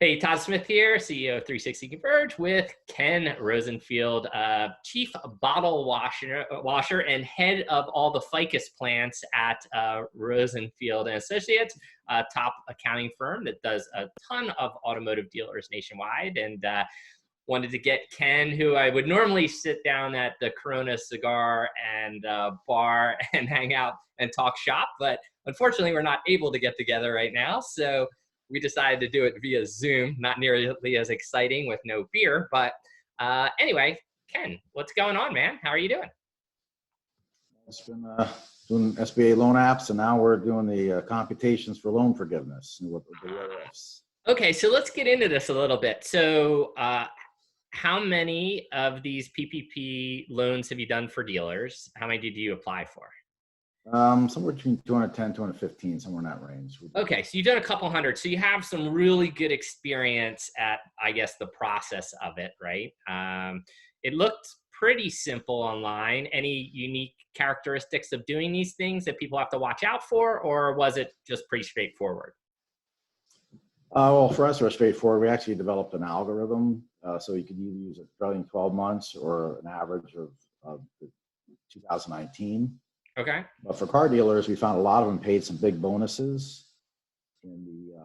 Hey, Todd Smith here, CEO of 360 Converge with Ken Rosenfield, Chief Bottle Washer and head of all the ficus plants at Rosenfield and Associates, a top accounting firm that does a ton of automotive dealers nationwide. And wanted to get Ken, who I would normally sit down at the Corona Cigar and bar and hang out and talk shop, but unfortunately we're not able to get together right now. So we decided to do it via Zoom, not nearly as exciting with no beer, but anyway, Ken, what's going on, man? How are you doing? It's been doing SBA loan apps, and now we're doing the computations for loan forgiveness and what the what ifs. Okay, so let's get into this a little bit. So how many of these PPP loans have you done for dealers? How many did you apply for? Somewhere between 210, 215, somewhere in that range. Okay, so you've done a couple hundred. So you have some really good experience at, I guess, the process of it, right? It looked pretty simple online. Any unique characteristics of doing these things that people have to watch out for, or was it just pretty straightforward? Well, for us, we're straightforward. We actually developed an algorithm, so you could either use a trailing 12 months or an average of 2019. Okay. But for car dealers, we found a lot of them paid some big bonuses in the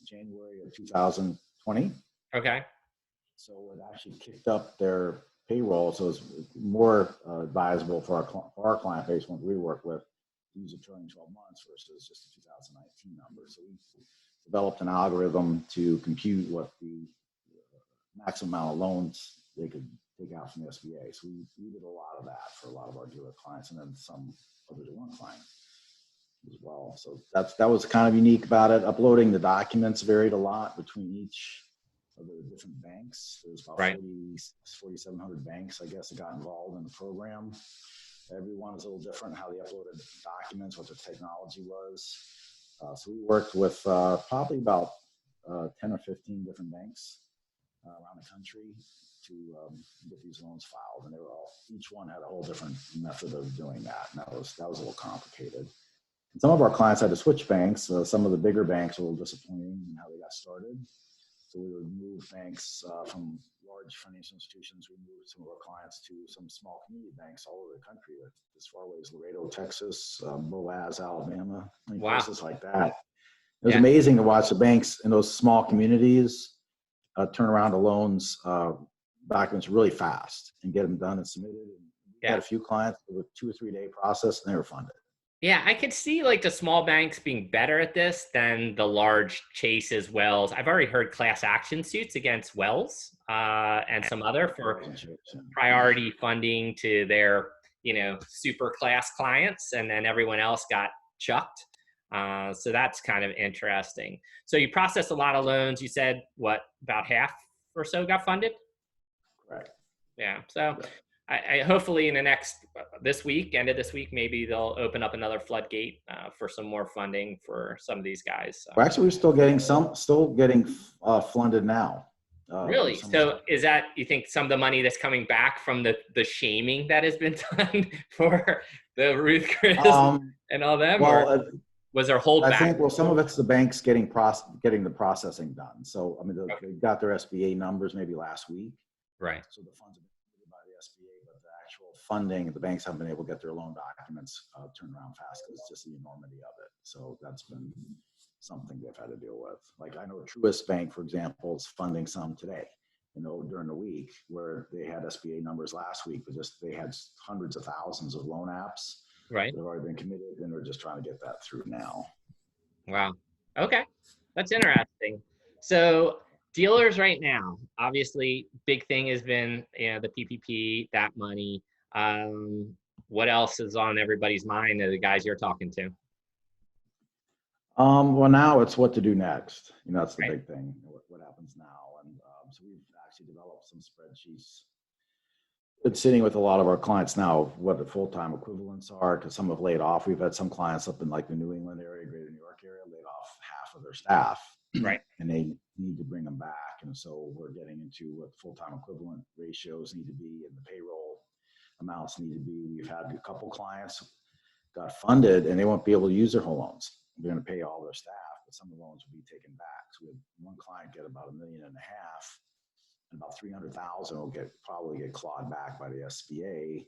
January of 2020. Okay. So it actually kicked up their payroll. So it's more advisable for our client base, when we work with, to use a trailing 12 months versus just a 2019 number. So we developed an algorithm to compute what the maximum amount of loans they could take out from the SBA. So we did a lot of that for a lot of our dealer clients, and then some other one clients as well. So that was kind of unique about it. Uploading the documents varied a lot between each of the different banks. There's about 4,700 banks, I guess, that got involved in the program. Everyone is a little different how they uploaded documents, what their technology was. So we worked with probably about 10 or 15 different banks around the country to get these loans filed, and they were all, each one had a whole different method of doing that, and that was a little complicated. And some of our clients had to switch banks. Some of the bigger banks were a little disappointing in how they got started. So we would move banks from large financial institutions. We moved some of our clients to some small community banks all over the country, as far away as Laredo, Texas, Boaz, Alabama, places like that. It was amazing to watch the banks in those small communities turn around the loans documents really fast and get them done and submitted. And we had a few clients with 2 or 3 day process, and they were funded. Yeah, I could see like the small banks being better at this than the large Chases, Wells. I've already heard class action suits against Wells and some other for priority funding to their, super class clients, and then everyone else got chucked. So that's kind of interesting. So you processed a lot of loans. You said what, about half or so got funded? Correct. Yeah. So I hopefully in the this week, end of this week, maybe they'll open up another floodgate for some more funding for some of these guys. So. Well, actually, we're still getting funded now. Really? So is that, you think, some of the money that's coming back from the shaming that has been done for the Ruth Chris and all them? Well, was there holdback? I think, well, some of it's the banks getting the processing done. So, I mean, they got their SBA numbers maybe last week. Right. So the funds have been funded by the SBA, but the actual funding, the banks haven't been able to get their loan documents turned around fast because it's just the enormity of it. So that's been something they've had to deal with. Like, I know Truist Bank, for example, is funding some today, during the week, where they had SBA numbers last week, but just they had hundreds of thousands of loan apps. Right. They've already been committed, and they're just trying to get that through now. Wow. Okay. That's interesting. So dealers right now, obviously, big thing has been, the PPP, that money. What else is on everybody's mind, the guys you're talking to? Well, now it's what to do next. That's the big thing. What happens now? And so we've actually developed some spreadsheets. It's sitting with a lot of our clients now, what the full-time equivalents are, because some have laid off. We've had some clients up in like the New England area, greater New York area, laid off half of their staff. Right. And they need to bring them back. And so we're getting into what full-time equivalent ratios need to be and the payroll amounts need to be. We've had a couple clients got funded and they won't be able to use their whole loans. They're going to pay all their staff, but some of the loans will be taken back. So we had one client get about $1.5 million, and about 300,000 will probably get clawed back by the SBA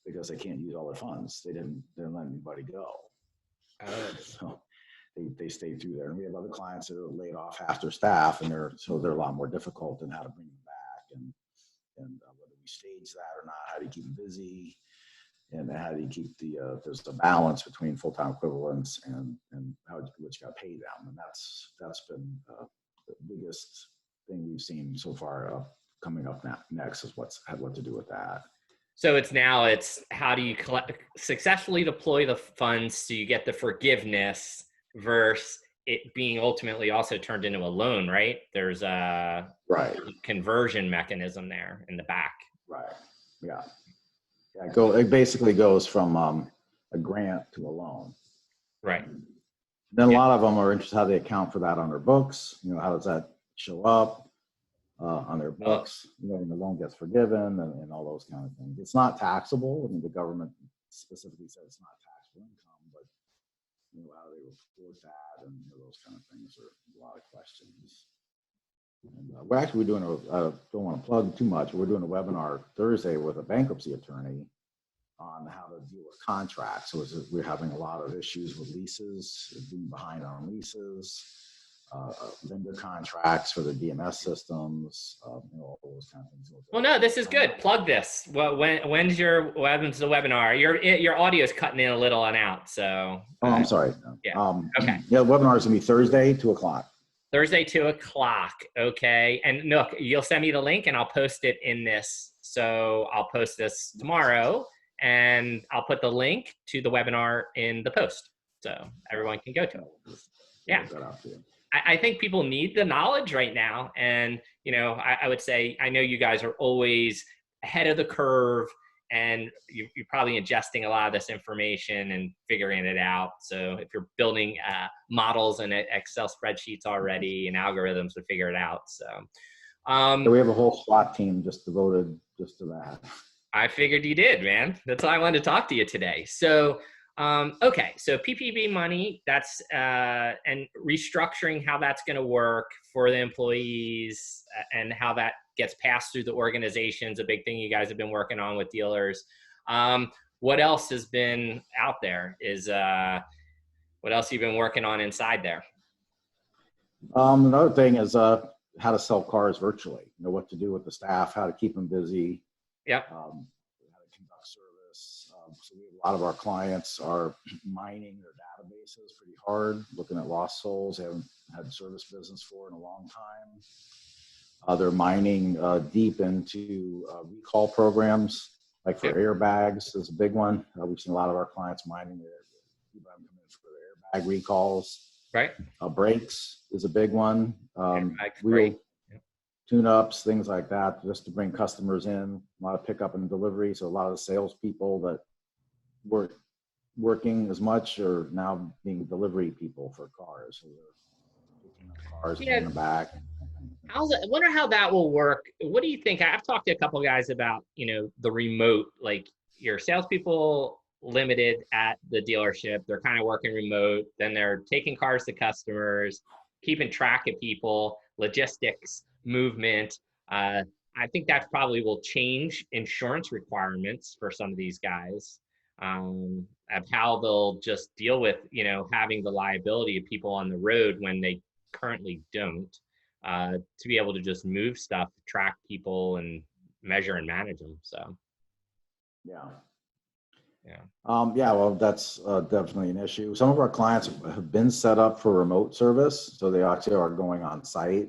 because they can't use all their funds. They didn't let anybody go. So they stayed through there. And we have other clients that are laid off half their staff, and they're a lot more difficult in how to bring them back, and whether we stage that or not, how do you keep them busy, and how do you keep there's a balance between full-time equivalents and what you got to pay them. And that's been the biggest thing we've seen so far. Coming up next is had what to do with that. So it's how do you successfully deploy the funds so you get the forgiveness versus it being ultimately also turned into a loan, right? There's a conversion mechanism there in the back. Right. Yeah. It basically goes from a grant to a loan. Right. Then a lot of them are interested how they account for that on their books. How does that show up on their books? When the loan gets forgiven and all those kind of things. It's not taxable. I mean, the government specifically said it's not taxable income, but how do they report that, and those kind of things are a lot of questions. And we're doing I don't want to plug too much. We're doing a webinar Thursday with a bankruptcy attorney on how to deal with contracts. So we're having a lot of issues with leases, being behind on leases, vendor contracts for the DMS systems, all those kind of things. Well, no, this is good. Plug this. Well, when's the webinar? Your audio is cutting in a little and out. So. I'm sorry. Yeah. Okay. Yeah, the webinar is gonna be Thursday, 2:00. Thursday, 2:00. Okay. And look, you'll send me the link and I'll post it in this. So I'll post this tomorrow and I'll put the link to the webinar in the post so everyone can go to it. Yeah. I think people need the knowledge right now. And, I would say, I know you guys are always ahead of the curve and you're probably ingesting a lot of this information and figuring it out. So if you're building models and Excel spreadsheets already and algorithms to figure it out. So we have a whole SWAT team just devoted just to that. I figured you did, man. That's why I wanted to talk to you today. So, okay. So PPP money, that's, and restructuring how that's going to work for the employees and how that gets passed through the organization's a big thing you guys have been working on with dealers. What else has been out there what else you've been working on inside there? Another thing is, how to sell cars virtually, what to do with the staff, how to keep them busy. Yep. How to conduct service. So a lot of our clients are mining their databases pretty hard, looking at lost souls they haven't had service business for in a long time. They're mining deep into recall programs, like for airbags is a big one. We've seen a lot of our clients mining people come in for their airbag recalls. Right. Brakes is a big one. Wheel tune-ups, things like that, just to bring customers in. A lot of pickup and delivery. So a lot of the salespeople that weren't working as much are now being delivery people for cars. So they're picking up cars in the back. I wonder how that will work. What do you think? I've talked to a couple of guys about, the remote, like your salespeople limited at the dealership. They're kind of working remote. Then they're taking cars to customers, keeping track of people, logistics, movement. I think that probably will change insurance requirements for some of these guys, of how they'll just deal with, having the liability of people on the road when they currently don't, to be able to just move stuff, track people and measure and manage them. So. Well, that's definitely an issue. Some of our clients have been set up for remote service, so they actually are going on site.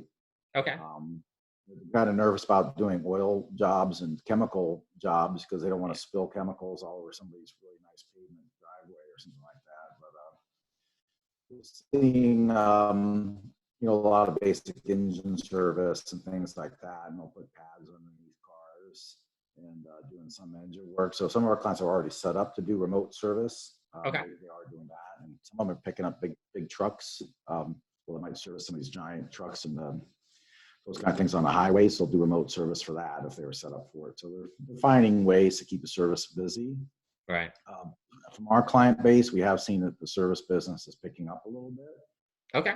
Okay. Kind of nervous about doing oil jobs and chemical jobs because they don't want to spill chemicals all over somebody's really nice pavement driveway or something like that. But seeing a lot of basic engine service and things like that, and they'll put pads underneath cars and doing some engine work. So some of our clients are already set up to do remote service. Okay. They are doing that, and some of them are picking up big trucks. They might service some of these giant trucks and those kind of things on the highway. So they'll do remote service for that if they were set up for it. So they're finding ways to keep the service busy. Right. From our client base, we have seen that the service business is picking up a little bit. Okay.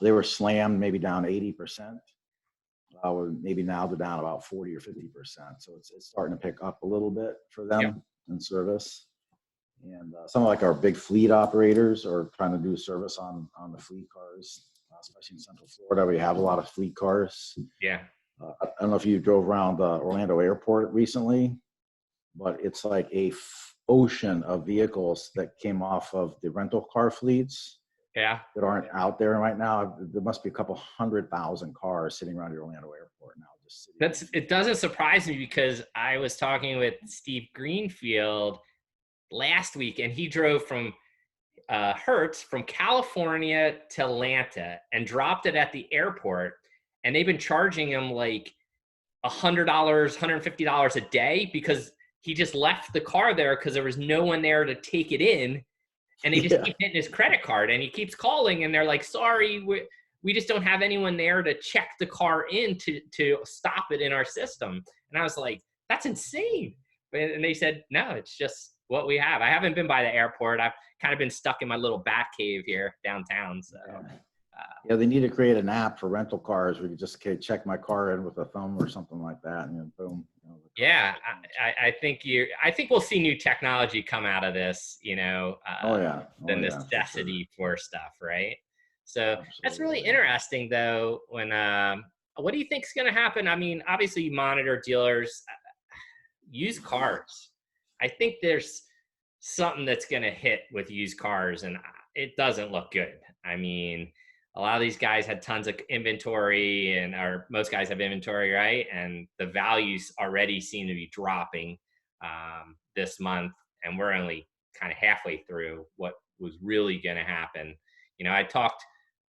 They were slammed maybe down 80%. Maybe now they're down about 40 or 50%. So it's starting to pick up a little bit for Yep. them in service. And some of like our big fleet operators are trying to do service on the fleet cars, especially in Central Florida. We have a lot of fleet cars. Yeah. I don't know if you drove around the Orlando airport recently, but it's like a ocean of vehicles that came off of the rental car fleets Yeah. that aren't out there right now. There must be a couple 100,000 cars sitting around the Orlando airport now. Just sitting. It doesn't surprise me because I was talking with Steve Greenfield last week, and he drove from Hertz from California to Atlanta and dropped it at the airport, and they've been charging him like $100, $150 a day because he just left the car there because there was no one there to take it in, and they just keep hitting his credit card, and he keeps calling, and they're like, sorry, we just don't have anyone there to check the car in to stop it in our system. And I was like, that's insane. And they said, no, it's just what we have. I haven't been by the airport. I've kind of been stuck in my little bat cave here downtown. So yeah, they need to create an app for rental cars where you just check my car in with a thumb or something like that, and then boom. Yeah, I think we'll see new technology come out of this. The necessity for stuff, right? So Absolutely. That's really interesting, though. When what do you think is going to happen? I mean, obviously, you monitor dealers, used cars. I think there's something that's going to hit with used cars, and it doesn't look good. I mean, a lot of these guys had tons of inventory, or most guys have inventory, right? And the values already seem to be dropping this month, and we're only kind of halfway through what was really going to happen. I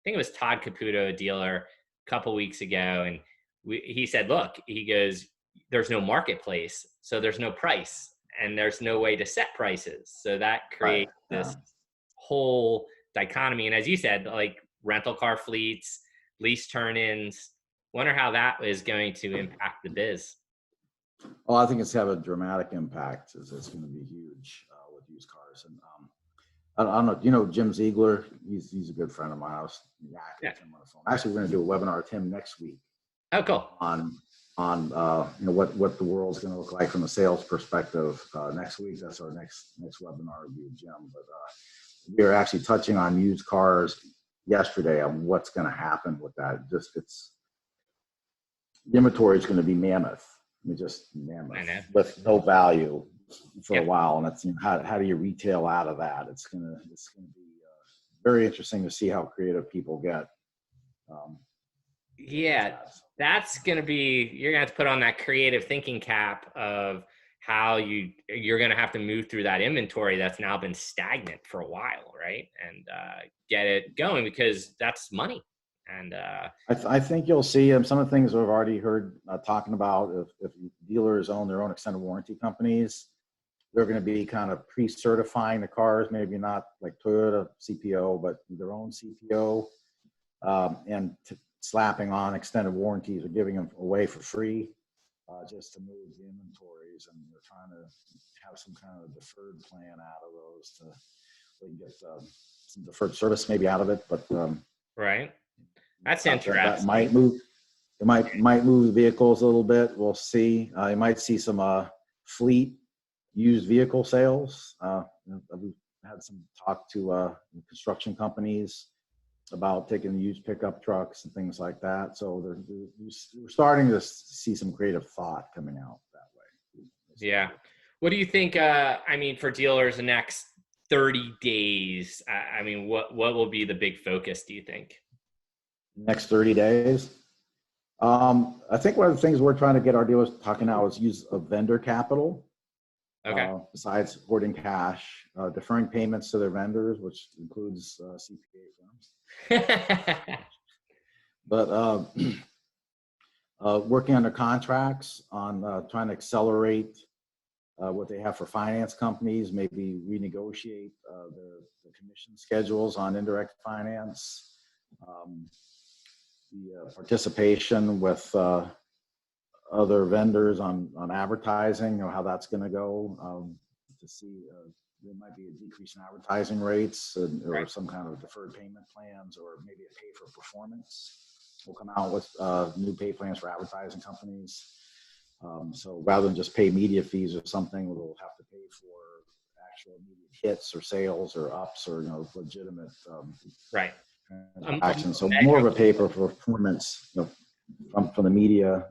think it was Todd Caputo, a dealer, a couple weeks ago, and he said, look, he goes, there's no marketplace, so there's no price, and there's no way to set prices. So that creates this whole dichotomy. And as you said, like rental car fleets, lease turn-ins, wonder how that is going to impact the biz. Well, I think it's have a dramatic impact. It's going to be huge with used cars. And I don't know, Jim Ziegler? He's a good friend of mine. Him on the phone. Actually, we're going to do a webinar with him next week. Oh, cool. On what the world's going to look like from a sales perspective next week. That's our next webinar with Jim. But we are actually touching on used cars yesterday on what's going to happen with that. The inventory is going to be mammoth. I mean, just mammoth with no value for a while. And that's how do you retail out of that? It's going to be very interesting to see how creative people get. That's going to be, you're going to have to put on that creative thinking cap of how you're going to have to move through that inventory that's now been stagnant for a while, right? And get it going, because that's money. And I think you'll see some of the things we've already heard talking about. If dealers own their own extended warranty companies, they're going to be kind of pre-certifying the cars, maybe not like Toyota CPO, but their own CPO, and slapping on extended warranties or giving them away for free just to move the inventories. And they're trying to have some kind of deferred plan out of those so you can get some deferred service maybe out of it. But right. That's interesting. That might move. It might move the vehicles a little bit. We'll see. You might see some fleet used vehicle sales. We've had some talk to construction companies about taking used pickup trucks and things like that. So we're starting to see some creative thought coming out that way. Yeah. What do you think? For dealers the next 30 days, what will be the big focus, do you think? Next 30 days? I think one of the things we're trying to get our dealers talking now is use of vendor capital. Okay. Besides hoarding cash, deferring payments to their vendors, which includes CPA firms. But working under contracts on trying to accelerate what they have for finance companies, maybe renegotiate the commission schedules on indirect finance. The participation with other vendors on advertising, how that's going to go, to see there might be a decrease in advertising rates or Right. some kind of deferred payment plans, or maybe a pay for performance. We'll come out with new pay plans for advertising companies. So rather than just pay media fees or something, we'll have to pay for actual immediate hits or sales or ups or, legitimate Right. transactions. So more of a pay for performance, from the media,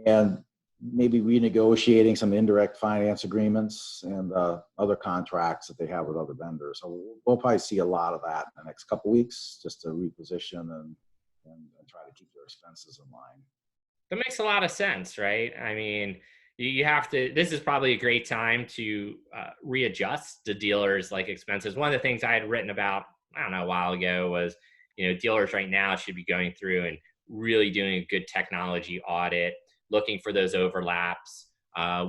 and maybe renegotiating some indirect finance agreements and other contracts that they have with other vendors. So we'll probably see a lot of that in the next couple of weeks, just to reposition and try to keep their expenses in line. That makes a lot of sense, right? I mean, you have to, this is probably a great time to readjust the dealers' like expenses. One of the things I had written about, I don't know, a while ago was, dealers right now should be going through and really doing a good technology audit, looking for those overlaps.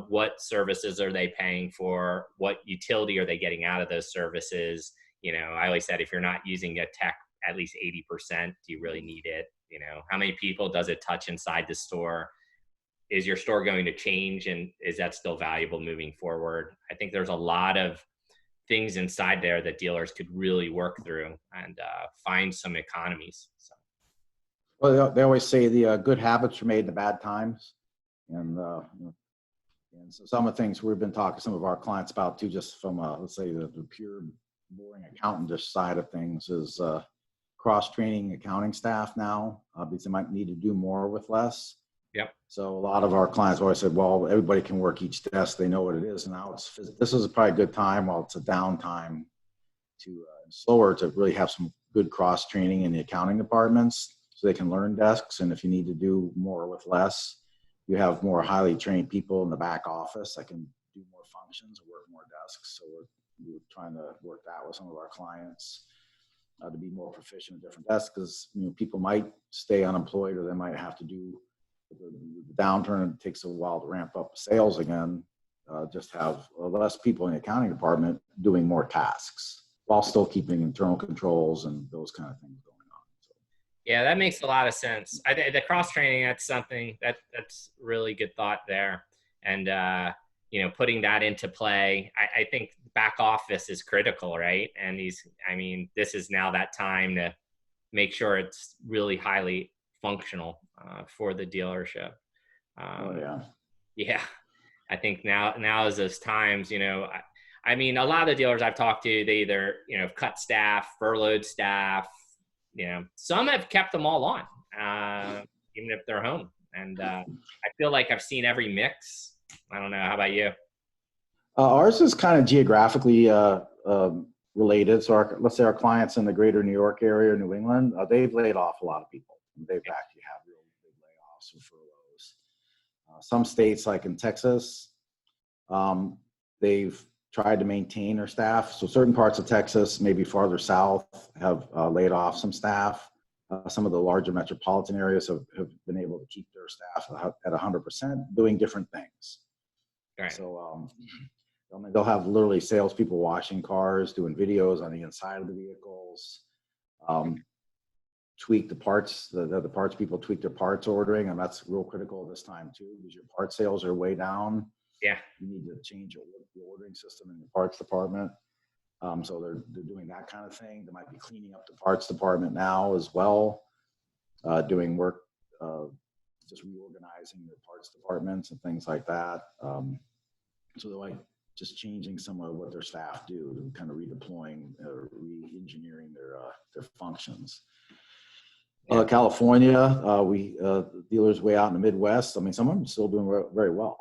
What services are they paying for? What utility are they getting out of those services? I always said, if you're not using a tech at least 80%, do you really need it? How many people does it touch inside the store? Is your store going to change, and is that still valuable moving forward? I think there's a lot of things inside there that dealers could really work through and find some economies. So. Well, they always say the good habits are made in the bad times. And so some of the things we've been talking to some of our clients about too, just from let's say the pure boring accountant side of things, is cross-training accounting staff now, because they might need to do more with less. Yep. So a lot of our clients always said, well, everybody can work each desk. They know what it is. And now this is probably a good time, while it's a downtime, to slower, to really have some good cross-training in the accounting departments so they can learn desks. And if you need to do more with less, you have more highly trained people in the back office that can do more functions or work more desks. So we're trying to work that with some of our clients. To be more proficient in different desks, because people might stay unemployed, or they might have to do the downturn. It takes a while to ramp up sales again. Just have less people in the accounting department doing more tasks while still keeping internal controls and those kind of things going on. So. Yeah, that makes a lot of sense. The cross training, that's something that's really good thought there, and putting that into play. I think back office is critical, right? And this is now that time to make sure it's really highly functional for the dealership. Yeah, I think now is those times. A lot of the dealers I've talked to, they either cut staff, furloughed staff. Some have kept them all on, even if they're home. And I feel like I've seen every mix. I don't know. How about you? Ours is kind of geographically related. So let's say our clients in the greater New York area, New England, they've laid off a lot of people. They've actually had real big layoffs or furloughs. Some states, like in Texas, they've tried to maintain their staff. So certain parts of Texas, maybe farther south, have laid off some staff. Some of the larger metropolitan areas have been able to keep their staff at 100%, doing different things. Right. So they'll have literally salespeople washing cars, doing videos on the inside of the vehicles, tweak the parts, the parts people tweak their parts ordering, and that's real critical this time too, because your part sales are way down. Yeah. You need to change the ordering system in the parts department. So they're doing that kind of thing. They might be cleaning up the parts department now as well, doing work, just reorganizing the parts departments and things like that. So they're like just changing some of what their staff do, and kind of redeploying or re-engineering their functions. California, dealers way out in the Midwest, some of them are still doing very well.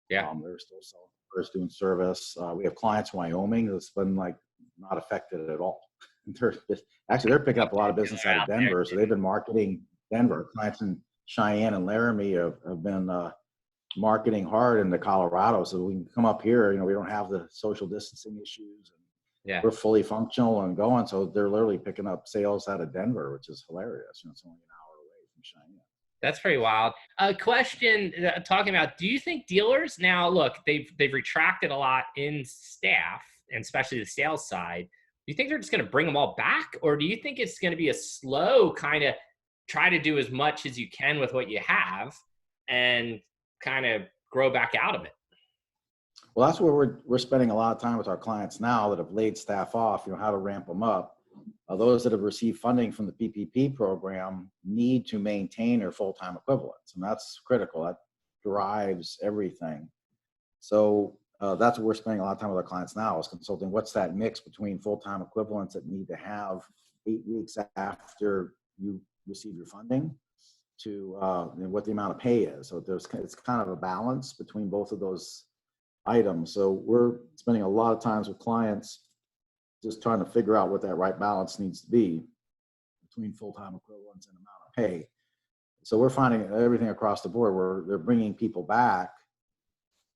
Yeah. They're still selling cars, doing service. We have clients in Wyoming that's been not affected at all. They're picking up a lot of business out of Denver, so they've been marketing Denver. Clients in Cheyenne and Laramie have been marketing hard into Colorado, so we can come up here. We don't have the social distancing issues, and we're fully functional and going. So they're literally picking up sales out of Denver, which is hilarious. It's only an hour away from Cheyenne. That's pretty wild. Question talking about, do you think dealers now, look, they've retracted a lot in staff, and especially the sales side. Do you think they're just going to bring them all back, or do you think it's going to be a slow kind of try to do as much as you can with what you have and kind of grow back out of it? Well, that's where we're spending a lot of time with our clients now that have laid staff off, how to ramp them up. Those that have received funding from the PPP program need to maintain their full-time equivalents, and that's critical. That drives everything. So that's what we're spending a lot of time with our clients now, is consulting what's that mix between full-time equivalents that need to have 8 weeks after you receive your funding to what the amount of pay is. So it's kind of a balance between both of those items. So we're spending a lot of times with clients just trying to figure out what that right balance needs to be between full-time equivalents and amount of pay. So we're finding everything across the board where they're bringing people back.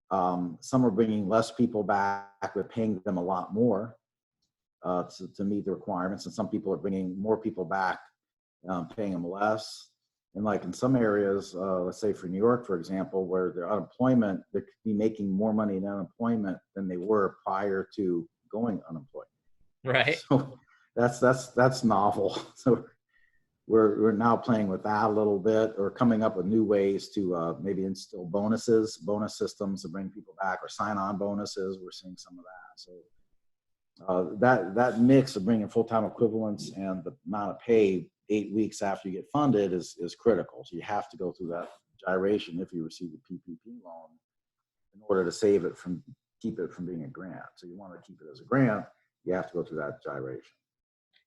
Some are bringing less people back, but paying them a lot more to meet the requirements. And some people are bringing more people back, paying them less. And like in some areas, let's say for New York, for example, where their unemployment, they could be making more money in unemployment than they were prior to going unemployed. Right. So that's novel. So we're now playing with that a little bit, or coming up with new ways to maybe instill bonus systems to bring people back, or sign-on bonuses. We're seeing some of that. So that mix of bringing full-time equivalents and the amount of pay 8 weeks after you get funded is critical. So you have to go through that gyration if you receive a PPP loan in order to keep it from being a grant. So you want to keep it as a grant, you have to go through that gyration.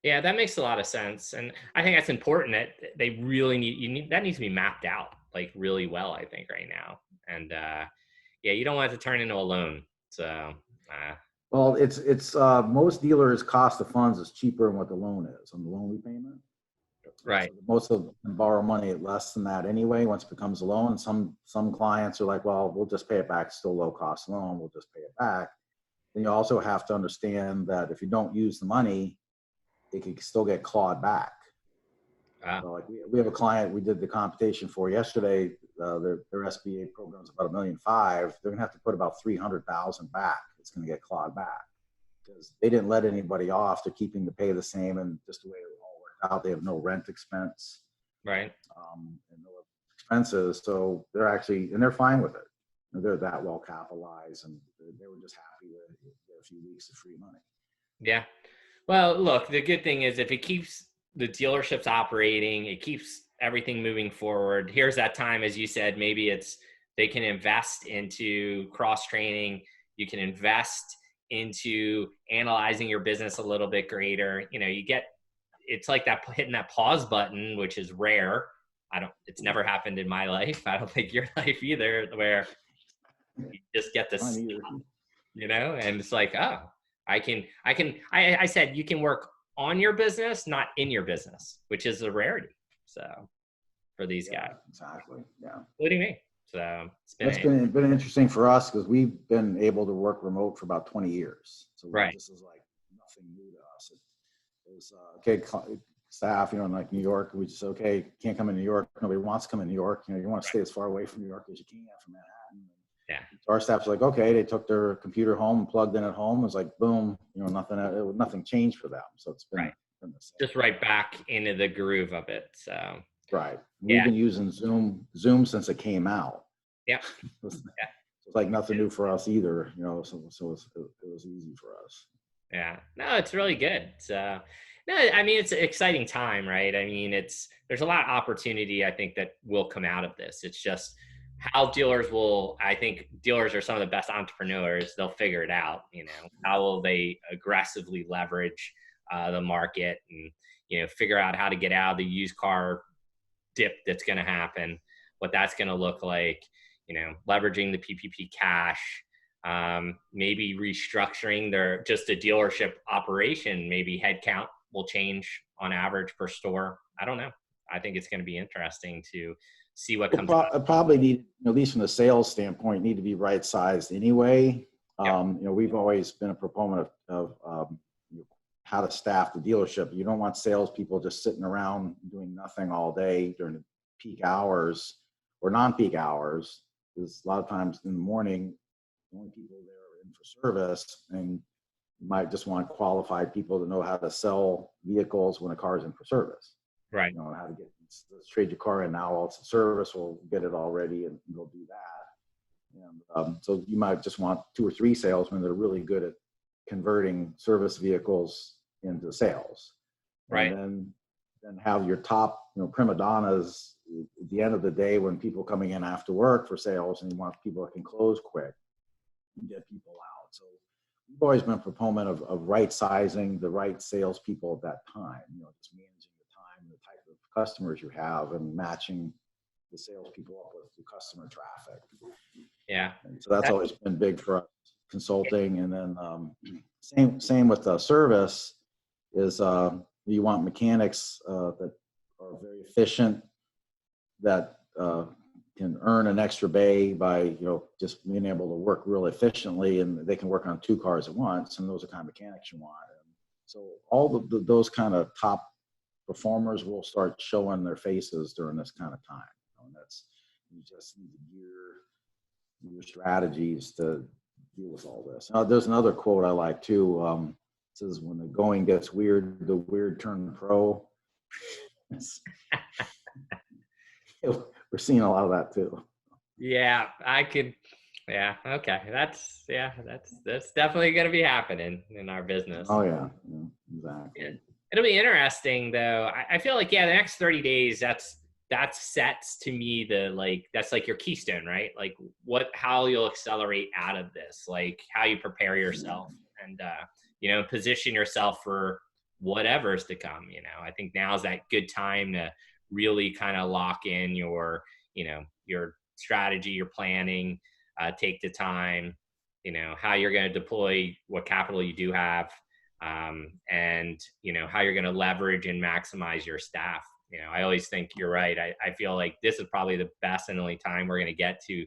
Yeah, that makes a lot of sense. And I think that's important, that they really that needs to be mapped out like really well, I think, right now. And yeah, you don't want it to turn into a loan. So well, it's most dealers' cost of funds is cheaper than what the loan is on the loan repayment. right. So most of them borrow money at less than that anyway once it becomes a loan. And some clients are like, well, we'll just pay it back. It's still low cost loan. We'll just pay it back. Then you also have to understand that if you don't use the money, it can still get clawed back. So like we have a client we did the computation for yesterday. Their SBA program is about $1.5 million. They're gonna have to put about $300,000 back. It's gonna get clawed back because they didn't let anybody off. They're keeping the pay the same, and just the way it all worked out, they have no rent expense, Right. and no expenses. So they're fine with it. They're that well capitalized, and they were just happy to get a few weeks of free money. Yeah. Well, look, the good thing is if it keeps the dealerships operating, it keeps everything moving forward. Here's that time, as you said, maybe they can invest into cross-training. You can invest into analyzing your business a little bit greater. It's like that, hitting that pause button, which is rare. It's never happened in my life. I don't think your life either, where you just get to stop, and it's like, oh, I said, you can work on your business, not in your business, which is a rarity. So for these guys. Exactly. Yeah. Including me. So it's been interesting for us because we've been able to work remote for about 20 years. So this is like nothing new to us. It was okay, staff, like New York, we just, okay, can't come in New York. Nobody wants to come in New York. You want to stay as far away from New York as you can from Manhattan. Yeah. So our staff's like, okay, they took their computer home and plugged in at home. It was like, boom, nothing changed for them. So it's been, been the same. Just right back into the groove of it. So right. We've been using Zoom since it came out. Yeah. It's like nothing new for us either, so it was easy for us. Yeah. No, it's really good. So no, I mean, it's an exciting time, right? I mean, there's a lot of opportunity, I think, that will come out of this. It's just how I think dealers are some of the best entrepreneurs. They'll figure it out, how will they aggressively leverage the market and, figure out how to get out of the used car dip that's going to happen, what that's going to look like, leveraging the PPP cash, maybe restructuring just a dealership operation. Maybe headcount will change on average per store. I don't know. I think it's going to be interesting to see what comes out. Probably need, at least from the sales standpoint, need to be right sized anyway. We've always been a proponent of how to staff the dealership. You don't want salespeople just sitting around doing nothing all day during the peak hours or non-peak hours. Because a lot of times in the morning, the only people there are in for service, and you might just want qualified people to know how to sell vehicles when a car is in for service. Right. How to let's trade your car in now, it's in service, we'll get it all ready and go do that. And so you might just want 2 or 3 salesmen that are really good at converting service vehicles into sales. Right. And then have your top, prima donnas at the end of the day when people coming in after work for sales, and you want people that can close quick and get people out. So we've always been a proponent of right sizing the right salespeople at that time, just managing the time, the type of customers you have, and matching the salespeople up with the customer traffic. Yeah. And so that's always been big for us, consulting. And then same with the service is you want mechanics that are very efficient, that can earn an extra bay by just being able to work really efficiently, and they can work on 2 cars at once, and those are the kind of mechanics you want. And so all those kind of top performers will start showing their faces during this kind of time. And you just need to gear your strategies to deal with all this. Now, there's another quote I like too. It says, "When the going gets weird, the weird turn pro." We're seeing a lot of that too. Yeah, I could. Yeah. Okay. That's definitely going to be happening in our business. Oh yeah, exactly. It'll be interesting though. I feel like, the next 30 days, that sets to me that's like your keystone, right? Like how you'll accelerate out of this, like how you prepare yourself and, position yourself for whatever's to come. I think now's that good time to really kind of lock in your strategy, your planning, take the time, how you're going to deploy what capital you do have, and how you're going to leverage and maximize your staff. I always think you're right. I feel like this is probably the best and only time we're going to get to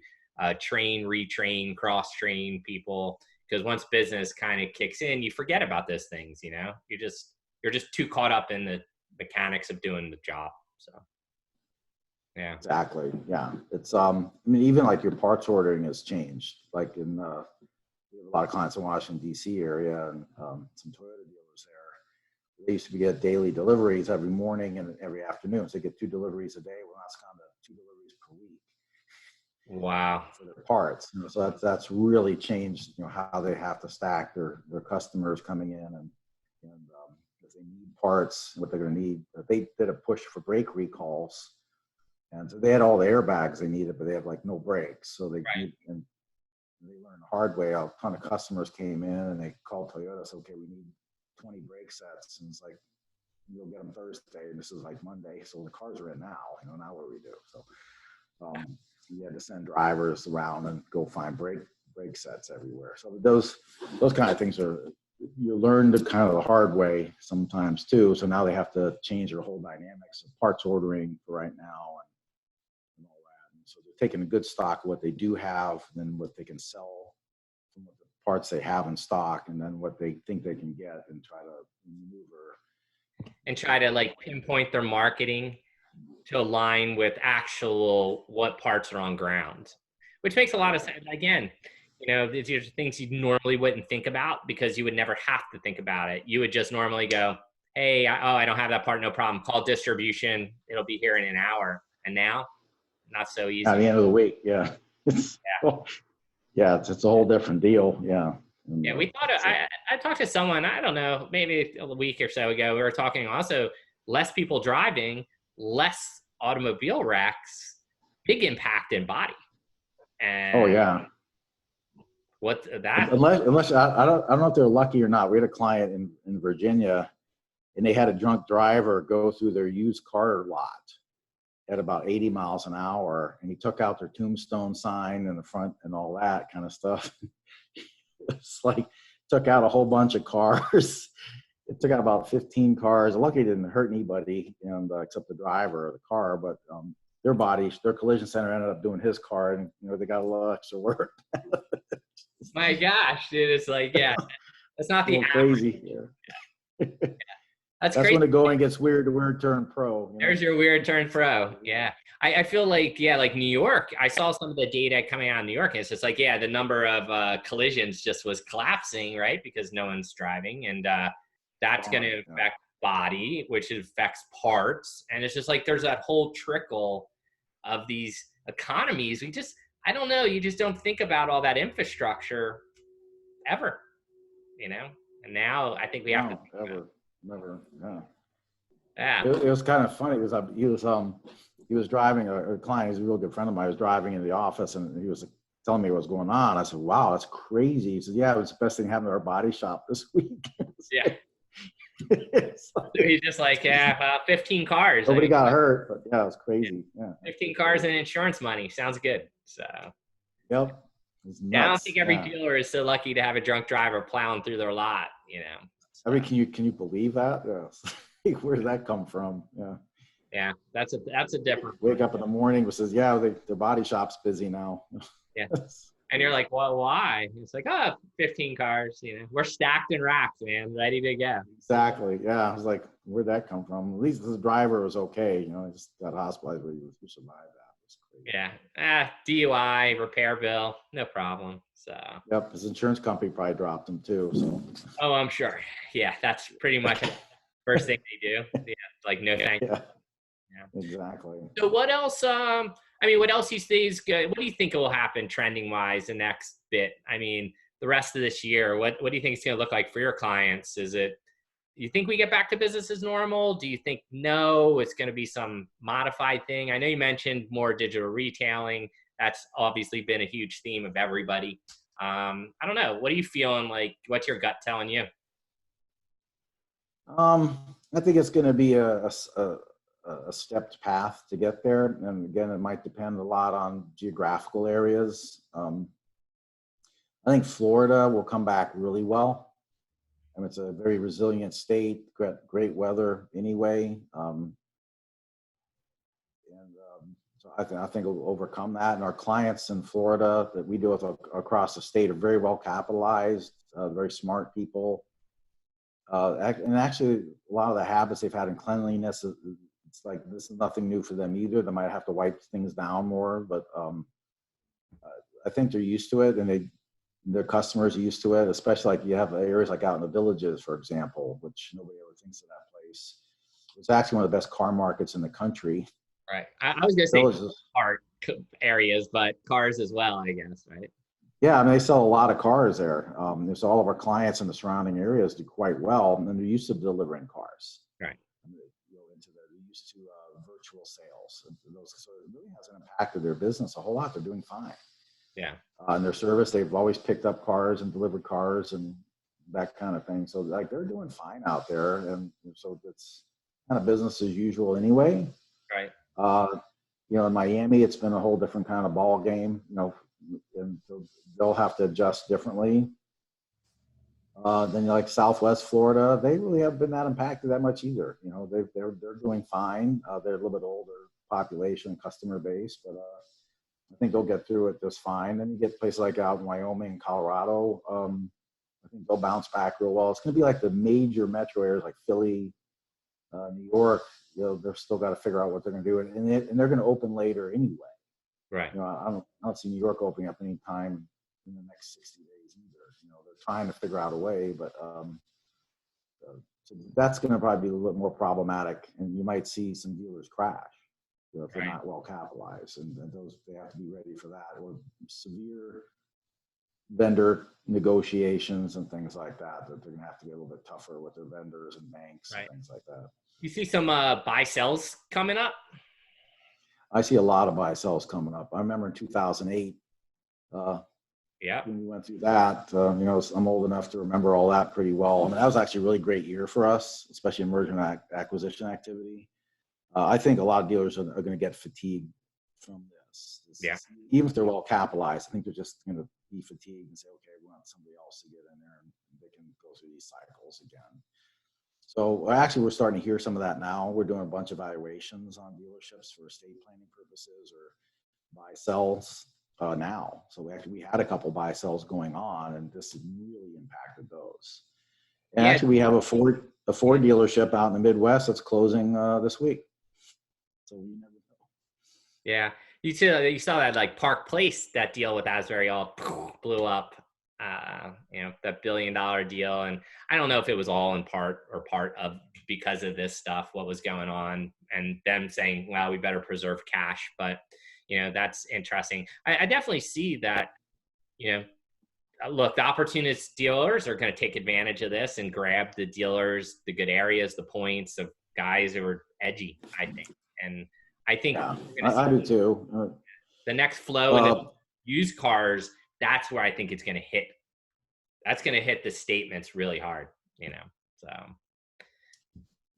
train, retrain, cross-train people, because once business kind of kicks in, you forget about those things. You're just too caught up in the mechanics of doing the job. So, yeah. Exactly. Yeah. It's, even like your parts ordering has changed. Like we have a lot of clients in Washington, D.C. area, and some Toyota dealers there. They used to get daily deliveries every morning and every afternoon. So they get 2 deliveries a day. Well, that's kind of 2 deliveries per week. Wow. For their parts. So that's really changed, how they have to stack their customers coming in, and if they need parts, what they're going to need. They did a push for brake recalls. And so they had all the airbags they needed, but they have no brakes. So they learned the hard way. A ton of customers came in and they called Toyota, said, "Okay, we need 20 brake sets." And it's like, "You'll get them Thursday." And this is like Monday. So the cars are in now, now what do we do? So you had to send drivers around and go find brake sets everywhere. So those kind of things you learn the kind of the hard way sometimes too. So now they have to change their whole dynamics of parts ordering for right now. And all that. And so they're taking a good stock of what they do have, and then what they can sell from what the parts they have in stock, and then what they think they can get, and try to maneuver. And try to pinpoint their marketing to align with actual what parts are on ground, which makes a lot of sense. Again, these are things you normally wouldn't think about because you would never have to think about it. You would just normally go, "Hey, I don't have that part. No problem. Call distribution. It'll be here in an hour." And now, not so easy. At the end of the week, yeah. It's a whole different deal. Yeah. Yeah, we thought I talked to someone, I don't know, maybe a week or so ago. We were talking also less people driving, less automobile wrecks, big impact in body. And oh yeah. What that? Unless I don't know if they're lucky or not. We had a client in Virginia, and they had a drunk driver go through their used car lot at about 80 miles an hour, and he took out their tombstone sign in the front and all that kind of stuff. It's like took out a whole bunch of cars. It took out about 15 cars. Luckily, it didn't hurt anybody, except the driver of the car. But their collision center ended up doing his car, and they got a little extra work. My gosh, dude, it's like, yeah, that's not the crazy. Yeah. That's crazy. when the going gets weird. The weird turn pro. There's your weird turn pro. Yeah. I feel like, like New York, I saw some of the data coming out of New York, and it's just like, the number of collisions just was collapsing, right? Because no one's driving, and that's going to affect body, which affects parts. And it's just like, there's that whole trickle of these economies. I don't know. You just don't think about all that infrastructure ever, you know? And now I think we have to No, think about ever, never. Yeah. it. It was kind of funny because he was driving a client. He's a real good friend of mine. He was driving in the office and he was telling me what was going on. I said, "Wow, that's crazy." He said, "Yeah, it was the best thing happened to our body shop this week." Yeah. So he's just like, yeah, 15 cars. Nobody got hurt, but yeah, it was Yeah, crazy. Yeah. 15 cars and insurance money. Sounds good. So, Yep. It's yeah, I don't nuts. think every Yeah. dealer is so lucky to have a drunk driver plowing through their lot, you know. I mean, So, can you believe that? Yes. Where did that come from? Yeah. yeah, that's a different one. Wake up in the morning and says, "Yeah, their body shop's busy now." Yeah. And you're like, well, why? It's like, 15 cars, you know. We're stacked and racked, man, ready to go. Exactly. Yeah. I was like, where'd that come from? At least the driver was okay. You know, he just got hospitalized, but he survived that. It was crazy. Yeah. DUI, repair bill, no problem. So, Yep. His insurance company probably dropped him too. So, oh, I'm sure. Yeah, that's pretty much the first thing they do. Yeah, like, no thank you. yeah, Yeah. exactly. So what else? I mean, what else these days? What do you think will happen trending wise the next bit? I mean, the rest of this year. What do you think it's going to look like for your clients? Is it? Do you think we get back to business as normal? Do you think no? It's going to be some modified thing. I know you mentioned more digital retailing. That's obviously been a huge theme of everybody. I don't know. What are you feeling like? What's your gut telling you? I think it's going to be a stepped path to get there. And again, it might depend a lot on geographical areas. I think Florida will come back really well. I mean, it's a very resilient state, great weather anyway. So I think we'll overcome that. And our clients in Florida that we deal with across the state are very well capitalized, very smart people. And actually, a lot of the habits they've had in cleanliness, it's like this is nothing new for them either. They might have to wipe things down more, but I think they're used to it, and their customers are used to it. Especially like you have areas like out in the villages, for example, which nobody ever thinks of that place. It's actually one of the best car markets in the country. Right. I was going to say Villages. art areas, but cars as well, I guess. Right. Yeah, I mean, they sell a lot of cars there. There's all of our clients in the surrounding areas do quite well, and they're used to delivering cars. Right. And they're used to virtual sales. And those, so it really hasn't impacted their business a whole lot. They're doing fine. Yeah. And their service, they've always picked up cars and delivered cars and that kind of thing. So like they're doing fine out there, and so it's kind of business as usual anyway. Right. In Miami, it's been a whole different kind of ball game. And they'll have to adjust differently. Then like Southwest Florida, they really haven't been that impacted that much either. They're doing fine. They're a little bit older population, customer base, but I think they'll get through it just fine. Then you get places like out in Wyoming and Colorado. I think they'll bounce back real well. It's going to be like the major metro areas like Philly, New York. They're still got to figure out what they're going to do, and they're going to open later anyway. Right. I don't see New York opening up any time in the next 60 days either. They're trying to figure out a way, but so that's going to probably be a little bit more problematic, and you might see some dealers crash, if they're not well capitalized, and those they have to be ready for that, or severe vendor negotiations and things like that. That they're going to have to get a little bit tougher with their vendors and banks and things like that. You see some buy sells coming up? I see a lot of buy sells coming up. I remember in 2008, Yeah. when we went through that, I'm old enough to remember all that pretty well. I mean, that was actually a really great year for us, especially in merger and acquisition activity. I think a lot of dealers are going to get fatigued from this. Yeah. Even if they're well capitalized, I think they're just going to be fatigued and say, okay, we want somebody else to get in there and they can go through these cycles again. So actually, we're starting to hear some of that now. We're doing a bunch of evaluations on dealerships for estate planning purposes or buy sells now. So we had a couple buy sells going on, and this really impacted those. And actually, we have a Ford dealership out in the Midwest that's closing this week. So we never know. Yeah, you saw that like Park Place, that deal with Asbury all blew up. That $1 billion deal, and I don't know if it was all in part of because of this stuff, what was going on, and them saying, well, we better preserve cash. But that's interesting. I definitely see that, look, the opportunist dealers are going to take advantage of this and grab the dealers, the good areas, the points of guys who are edgy, I think. And I think Yeah, we're going to I see do too. the next flow in the used cars. That's where I think it's going to hit. That's going to hit the statements really hard, so.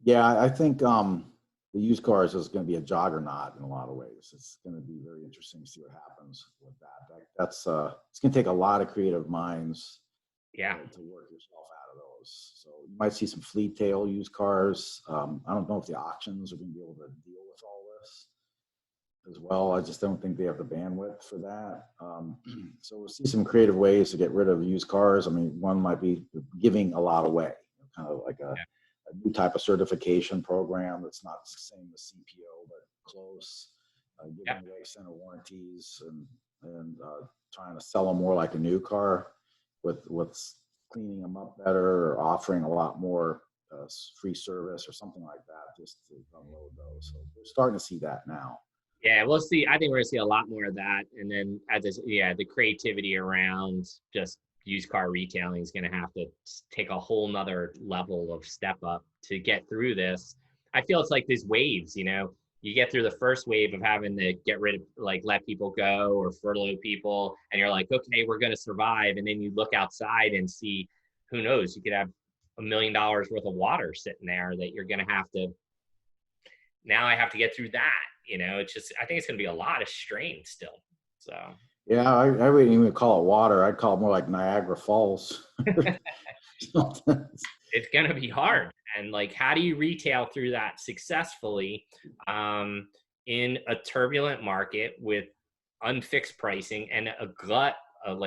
Yeah, I think the used cars is going to be a juggernaut in a lot of ways. It's going to be very interesting to see what happens with that. That's it's going to take a lot of creative minds, to work yourself out of those. So you might see some fleet tail used cars. I don't know if the auctions are going to be able to deal with all this as well. I just don't think they have the bandwidth for that. So we'll see some creative ways to get rid of used cars. I mean, one might be giving a lot away, kind of like a new type of certification program that's not the same as CPO, but close, giving away extended warranties and trying to sell them more like a new car with cleaning them up better or offering a lot more free service or something like that just to unload those. So we're starting to see that now. Yeah, we'll see. I think we're gonna see a lot more of that, and then the creativity around just used car retailing is gonna have to take a whole nother level of step up to get through this. I feel it's like these waves. You get through the first wave of having to get rid of, like, let people go or furlough people, and you're like, okay, we're gonna survive, and then you look outside and see, who knows, you could have $1 million worth of water sitting there that you're gonna have to. Now I have to get through that. It's just, I think it's going to be a lot of strain still. So. Yeah, I wouldn't even call it water. I'd call it more like Niagara Falls. It's going to be hard. And like, how do you retail through that successfully in a turbulent market with unfixed pricing and a glut of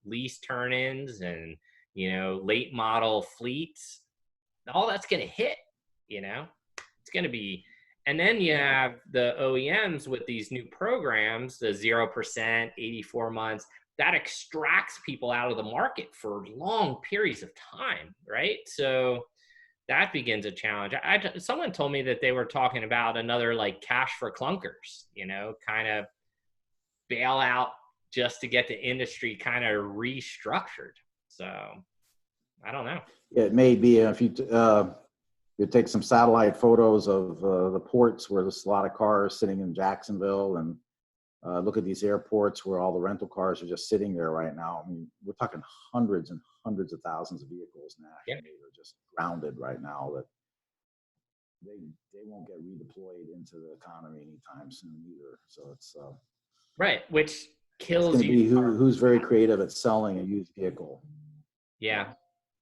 lease turn-ins and, late model fleets? All that's going to hit, it's going to be. And then you have the OEMs with these new programs, the 0%, 84 months, that extracts people out of the market for long periods of time, right? So that begins a challenge. Someone told me that they were talking about another like cash for clunkers, kind of bailout just to get the industry kind of restructured. So I don't know. It may be if you take some satellite photos of the ports where there's a lot of cars sitting in Jacksonville and look at these airports where all the rental cars are just sitting there right now. I mean, we're talking hundreds and hundreds of thousands of vehicles nationally that are just grounded right now that they won't get redeployed into the economy anytime soon either. So it's right, which kills it's going to be who's very creative at selling a used vehicle.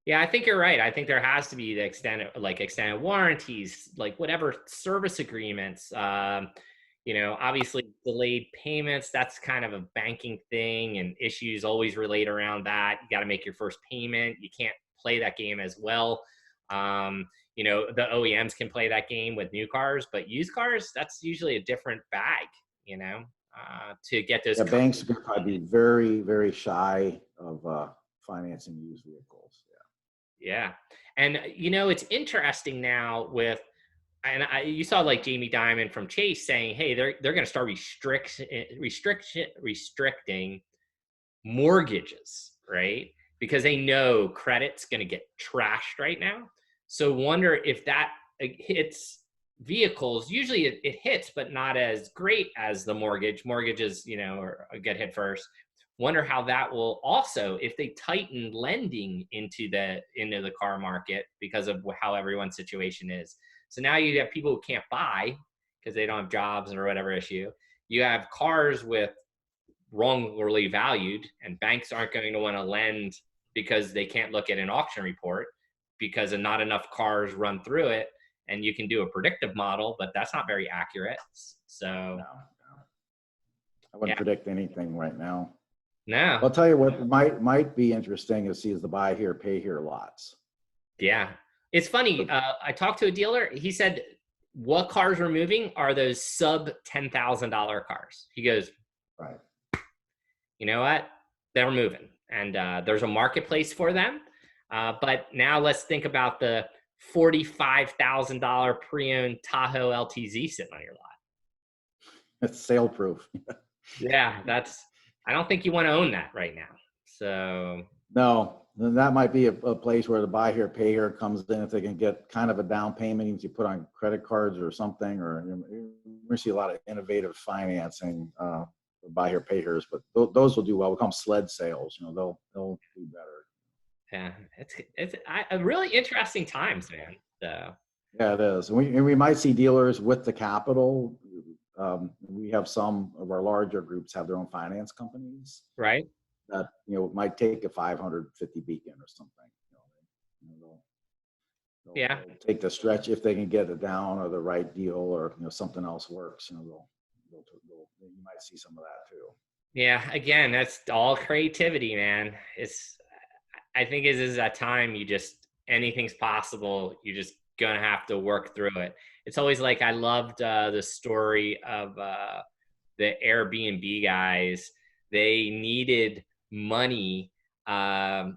Yeah, I think you're right. I think there has to be the extended warranties, like whatever service agreements, obviously delayed payments, that's kind of a banking thing and issues always relate around that. You got to make your first payment. You can't play that game as well. The OEMs can play that game with new cars, but used cars, that's usually a different bag, to get those. Yeah, banks are going to probably be very, very shy of financing used vehicles. Yeah. And, it's interesting now with, you saw like Jamie Dimon from Chase saying, hey, they're going to start restricting mortgages, right? Because they know credit's going to get trashed right now. So wonder if that hits vehicles. Usually it hits, but not as great as the mortgage. Mortgages, get hit first. Wonder how that will also, if they tighten lending into the car market because of how everyone's situation is. So now you have people who can't buy because they don't have jobs or whatever issue. You have cars with wrongly valued, and banks aren't going to want to lend because they can't look at an auction report because not enough cars run through it. And you can do a predictive model, but that's not very accurate. So no. I wouldn't predict anything right now. No. I'll tell you what might be interesting is the buy here, pay here lots. Yeah. It's funny. I talked to a dealer. He said, what cars we're moving are those sub $10,000 cars. He goes, right. You know what? They're moving. And there's a marketplace for them. But now let's think about the $45,000 pre-owned Tahoe LTZ sitting on your lot. It's sale proof. Yeah, I don't think you want to own that right now. So No, then that might be a place where the buy here, pay here comes in if they can get kind of a down payment, even if you put on credit cards or something, or we see a lot of innovative financing, buy here, pay here's, but those will do well. We'll call them sled sales. They'll do better. yeah, it's a really interesting times, man. So Yeah, it is. And we might see dealers with the capital. We have some of our larger groups have their own finance companies right. that might take a 550 beacon or something. Yeah. They'll take the stretch if they can get it down or the right deal or something else works. You might see some of that too. Yeah. Again, that's all creativity, man. I think it is that time anything's possible. You're just gonna have to work through it. It's always like I loved the story of the Airbnb guys. They needed money,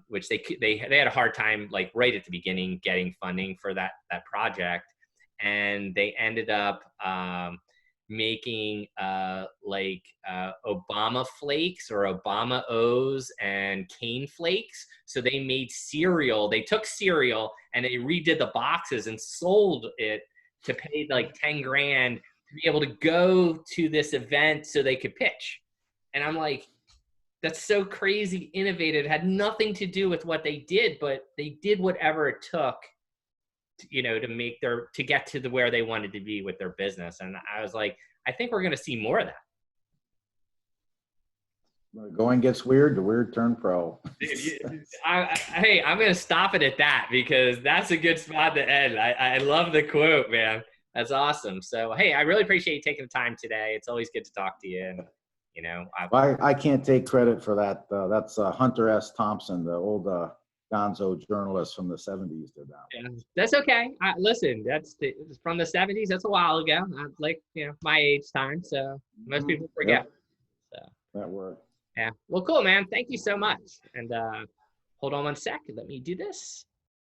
which they had a hard time, like right at the beginning, getting funding for that project, and they ended up making Obama flakes or Obama O's and cane flakes. So they made cereal. They took cereal and they redid the boxes and sold it to pay like 10 grand to be able to go to this event so they could pitch. And I'm like, that's so crazy innovative. It had nothing to do with what they did, but they did whatever it took to get to where they wanted to be with their business. And I was like, I think we're going to see more of that. When the going gets weird, the weird turn pro. Hey, I'm going to stop it at that because that's a good spot to end. I love the quote, man. That's awesome. So, hey, I really appreciate you taking the time today. It's always good to talk to you. And, I can't take credit for that. That's Hunter S. Thompson, the old gonzo journalist from the 70s did that. Yeah, that's okay. Listen, it's from the 70s. That's a while ago. Like, my age time. So most people forget. Yep. So that worked. Yeah. Well, cool, man. Thank you so much. And hold on one sec. Let me do this.